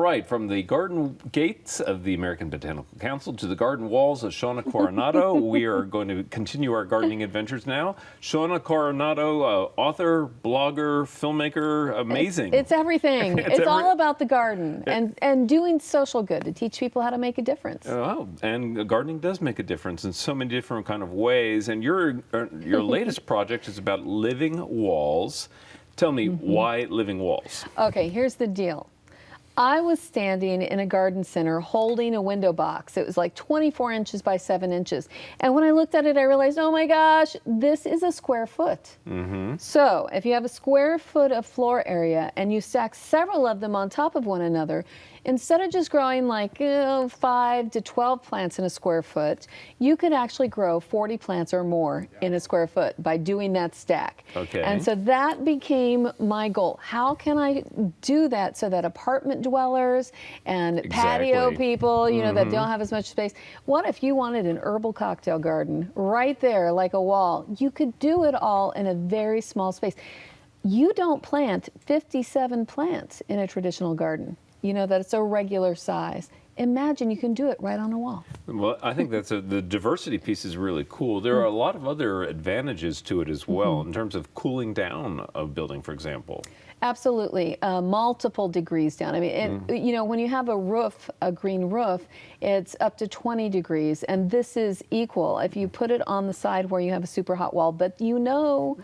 right, from the garden gates of the American Botanical Council to the garden walls of Shawna Coronado, we are going to continue our gardening adventures now. Shawna Coronado, author, blogger, filmmaker, amazing. It's everything. It's all about the garden and doing social good to teach people how to make a difference. Oh, and gardening does make a difference in so many different kind of ways. And your latest project is about living walls. Tell me, why living walls? Okay, here's the deal. I was standing in a garden center holding a window box. It was like 24 inches by 7 inches. And when I looked at it, I realized, oh my gosh, this is a square foot. So if you have a square foot of floor area and you stack several of them on top of one another, instead of just growing like 5 to 12 plants in a square foot, you could actually grow 40 plants or more in a square foot by doing that stack. Okay. And so that became my goal. How can I do that so that apartment dwellers and patio people, you know, that don't have as much space? What if you wanted an herbal cocktail garden right there, like a wall? You could do it all in a very small space. You don't plant 57 plants in a traditional garden. You know, that it's a regular size. Imagine you can do it right on a wall. Well, I think the diversity piece is really cool. There are a lot of other advantages to it as well, in terms of cooling down a building, for example. Absolutely, multiple degrees down. I mean, you know, when you have a roof, a green roof, it's up to 20 degrees, and this is equal if you put it on the side where you have a super hot wall. But you know,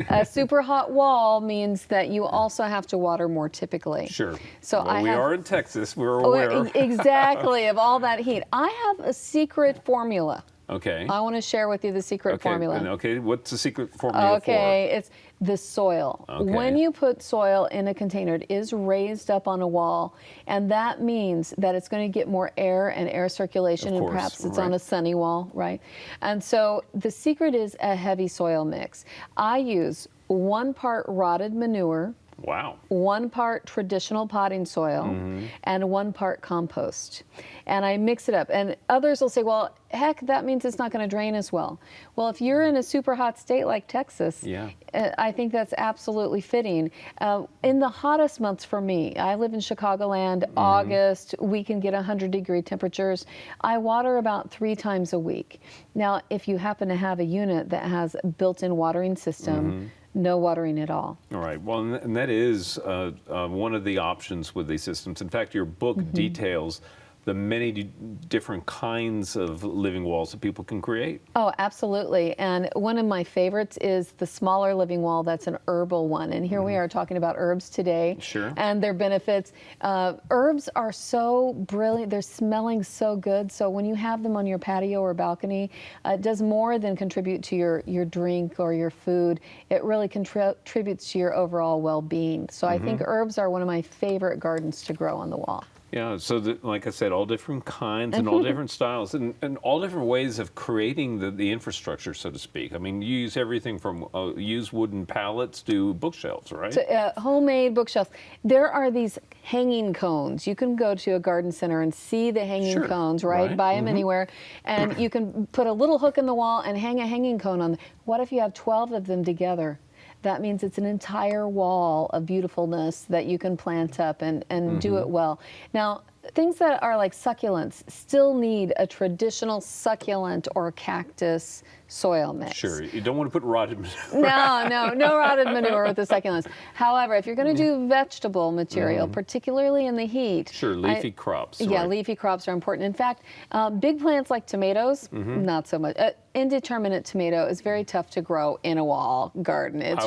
a super hot wall means that you also have to water more typically. Sure. So well, we are in Texas, we're aware. Exactly, of all that heat. I have a secret formula. Okay. I want to share with you the secret formula. Okay, what's the secret formula for? Okay, it's the soil. Okay. When you put soil in a container, it is raised up on a wall, and that means that it's going to get more air and air circulation, Of and course, perhaps it's right. on a sunny wall, right? And so the secret is a heavy soil mix. I use 1 part rotted manure, Wow. 1 part traditional potting soil, and 1 part compost. And I mix it up. And others will say, well, heck, that means it's not going to drain as well. Well, if you're in a super hot state like Texas, I think that's absolutely fitting. In the hottest months for me, I live in Chicagoland, August, we can get 100-degree temperatures. I water about 3 times a week. Now, if you happen to have a unit that has a built-in watering system, no watering at all. All right. Well, and that is one of the options with these systems. In fact, your book details the many different kinds of living walls that people can create. Oh, absolutely. And one of my favorites is the smaller living wall that's an herbal one. And here we are talking about herbs today. Sure. And their benefits. Herbs are so brilliant. They're smelling so good. So when you have them on your patio or balcony, it does more than contribute to your drink or your food. It really contributes to your overall well-being. So I think herbs are one of my favorite gardens to grow on the wall. Yeah, so like I said, all different kinds and all different styles and all different ways of creating the infrastructure, so to speak. I mean, you use everything from use wooden pallets to bookshelves, right? So, homemade bookshelves. There are these hanging cones. You can go to a garden center and see the hanging cones, right? Buy them anywhere. And you can put a little hook in the wall and hang a hanging cone on. What if you have 12 of them together? That means it's an entire wall of beautifulness that you can plant up and do it well. Now, things that are like succulents still need a traditional succulent or cactus soil mix. Sure, you don't want to put rotted manure. No rotted manure with the succulents. However, if you're going to do vegetable material, particularly in the heat. Sure, leafy crops. Yeah, right. leafy crops are important. In fact, big plants like tomatoes, not so much. Indeterminate tomato is very tough to grow in a wall garden. It's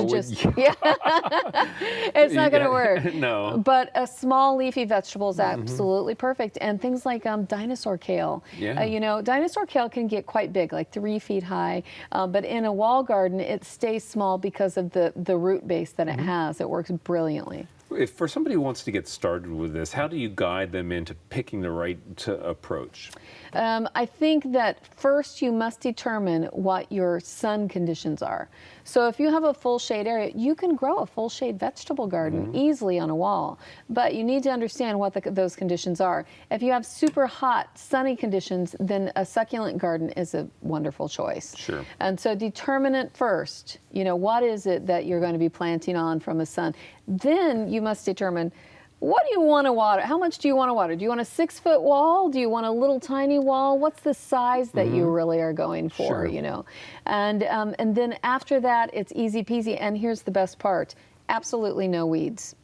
it's not going to work. No. But a small leafy vegetable is absolutely perfect. And things like dinosaur kale. You know, dinosaur kale can get quite big, like 3 feet high. But in a wall garden, it stays small because of the root base that it has. It works brilliantly. If for somebody who wants to get started with this, how do you guide them into picking the right approach? I think that first you must determine what your sun conditions are. So if you have a full shade area, you can grow a full shade vegetable garden easily on a wall, but you need to understand what those conditions are. If you have super hot, sunny conditions, then a succulent garden is a wonderful choice. Sure. And so determine it first. You know, what is it that you're going to be planting on from the sun? Then you must determine, what do you want to water? How much do you want to water? Do you want a 6-foot wall? Do you want a little tiny wall? What's the size that you really are going for, Sure. you know? And then after that, it's easy peasy. And here's the best part. Absolutely no weeds.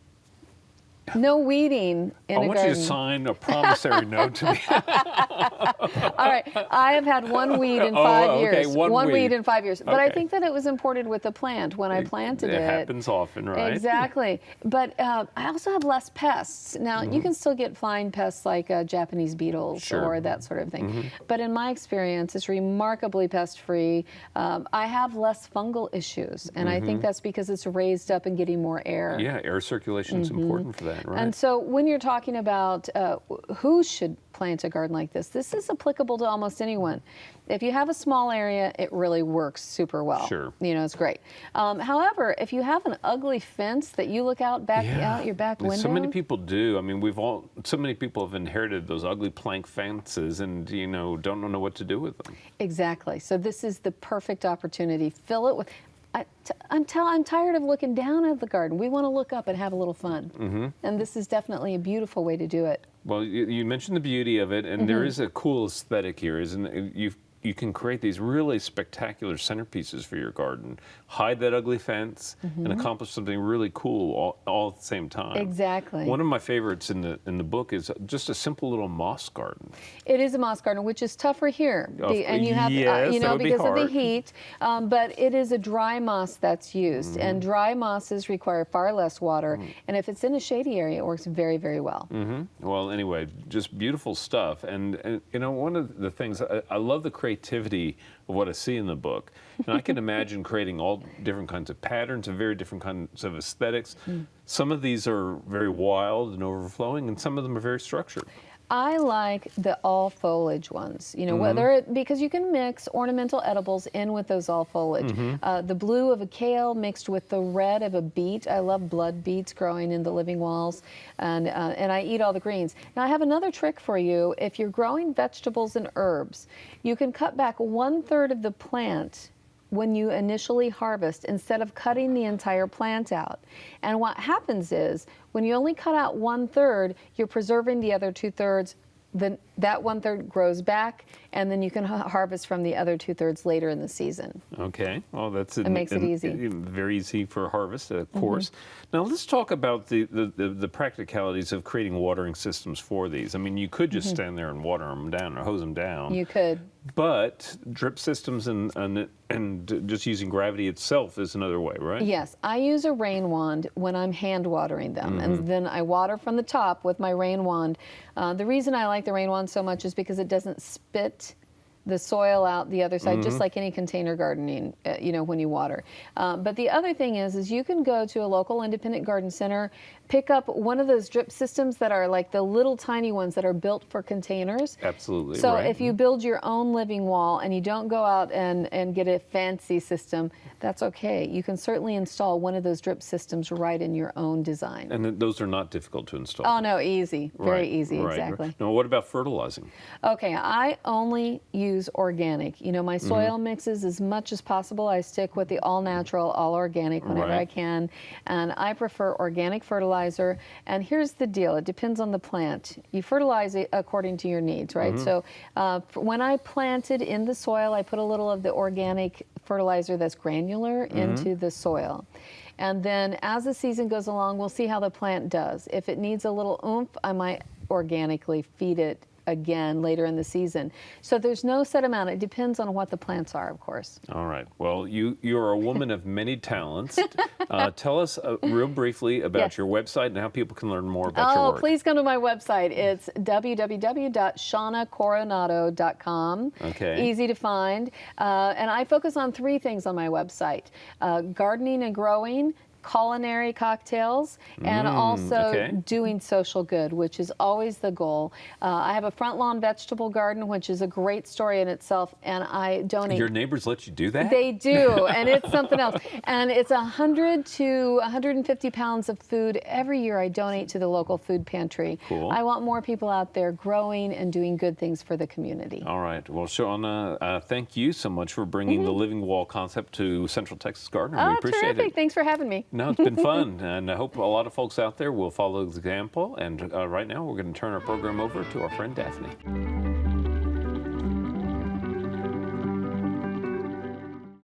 No weeding in I a want garden. you to sign a promissory note to me. All right, I have had one weed in 5 okay, years. one weed weed. in 5 years. But I Okay. think that it was imported with the plant when I planted it. It happens often, right? Exactly. But I also have less pests. Now, you can still get fine pests like Japanese beetles Sure. or that sort of thing. But in my experience, it's remarkably pest-free. I have less fungal issues, and I think that's because it's raised up and getting more air. Yeah, air circulation is important for that, right? And so when you're talking about who should plant a garden like this is applicable to almost anyone. If you have a small area, it really works super well. Sure. You know, it's great. However, if you have an ugly fence that you look out your back window. So many people do. I mean, so many people have inherited those ugly plank fences and, you know, don't know what to do with them. Exactly. So this is the perfect opportunity. Fill it with. I'm tired of looking down at the garden. We want to look up and have a little fun. And this is definitely a beautiful way to do it. Well, you mentioned the beauty of it, and there is a cool aesthetic here, isn't it? You can create these really spectacular centerpieces for your garden, hide that ugly fence, and accomplish something really cool all at the same time. Exactly. One of my favorites in the book is just a simple little moss garden. It is a moss garden, which is tougher here, and you have, yes, you that know, would be because of the hard. heat. But it is a dry moss that's used, and dry mosses require far less water. And if it's in a shady area, it works very, very well. Well, anyway, just beautiful stuff. And you know, one of the things, I love the creativity of what I see in the book. And I can imagine creating all different kinds of patterns and very different kinds of aesthetics. Some of these are very wild and overflowing, and some of them are very structured. I like the all foliage ones, you know, because you can mix ornamental edibles in with those all foliage. The blue of a kale mixed with the red of a beet. I love blood beets growing in the living walls, and I eat all the greens. Now I have another trick for you. If you're growing vegetables and herbs, you can cut back 1/3 of the plant when you initially harvest instead of cutting the entire plant out. And what happens is when you only cut out 1/3, you're preserving the other 2/3. Then that 1/3 grows back, and then you can harvest from the other 2/3 later in the season. Okay, well, that's It makes it easy. Very easy for harvest, of course. Now let's talk about the practicalities of creating watering systems for these. I mean, you could just stand there and water them down or hose them down. You could. But drip systems and just using gravity itself is another way, right? Yes, I use a rain wand when I'm hand watering them, and then I water from the top with my rain wand. The reason I like the rain wand so much is because it doesn't spit the soil out the other side, just like any container gardening, you know, when you water. But the other thing is you can go to a local independent garden center, pick up one of those drip systems that are like the little tiny ones that are built for containers. Absolutely. So right. if you build your own living wall and you don't go out and get a fancy system, that's okay. You can certainly install one of those drip systems right in your own design. And those are not difficult to install. Oh no, easy, very Right, easy, right. exactly. Now, what about fertilizing? Okay, I only use organic. You know, my soil mixes as much as possible. I stick with the all natural, all organic whenever Right. I can. And I prefer organic fertilizer. And here's the deal. It depends on the plant. You fertilize it according to your needs, right? So when I planted in the soil, I put a little of the organic fertilizer that's granular into the soil. And then as the season goes along, we'll see how the plant does. If it needs a little oomph, I might organically feed it again later in the season. So there's no set amount. It depends on what the plants are, of course. All right. Well, you're a woman of many talents. Tell us real briefly about Yes. your website and how people can learn more about your work. Please come to my website. It's www.shaunacoronado.com. Okay. Easy to find. And I focus on 3 things on my website. Gardening and growing, culinary cocktails, and also okay. doing social good, which is always the goal. I have a front lawn vegetable garden, which is a great story in itself, and I donate. Your neighbors let you do that? They do, and it's something else. And it's 100 to 150 pounds of food every year I donate to the local food pantry. Cool. I want more people out there growing and doing good things for the community. All right. Well, Shauna, thank you so much for bringing the living wall concept to Central Texas Gardener. We appreciate terrific. it. Thanks for having me. No, it's been fun, and I hope a lot of folks out there will follow the example. And right now, we're going to turn our program over to our friend Daphne.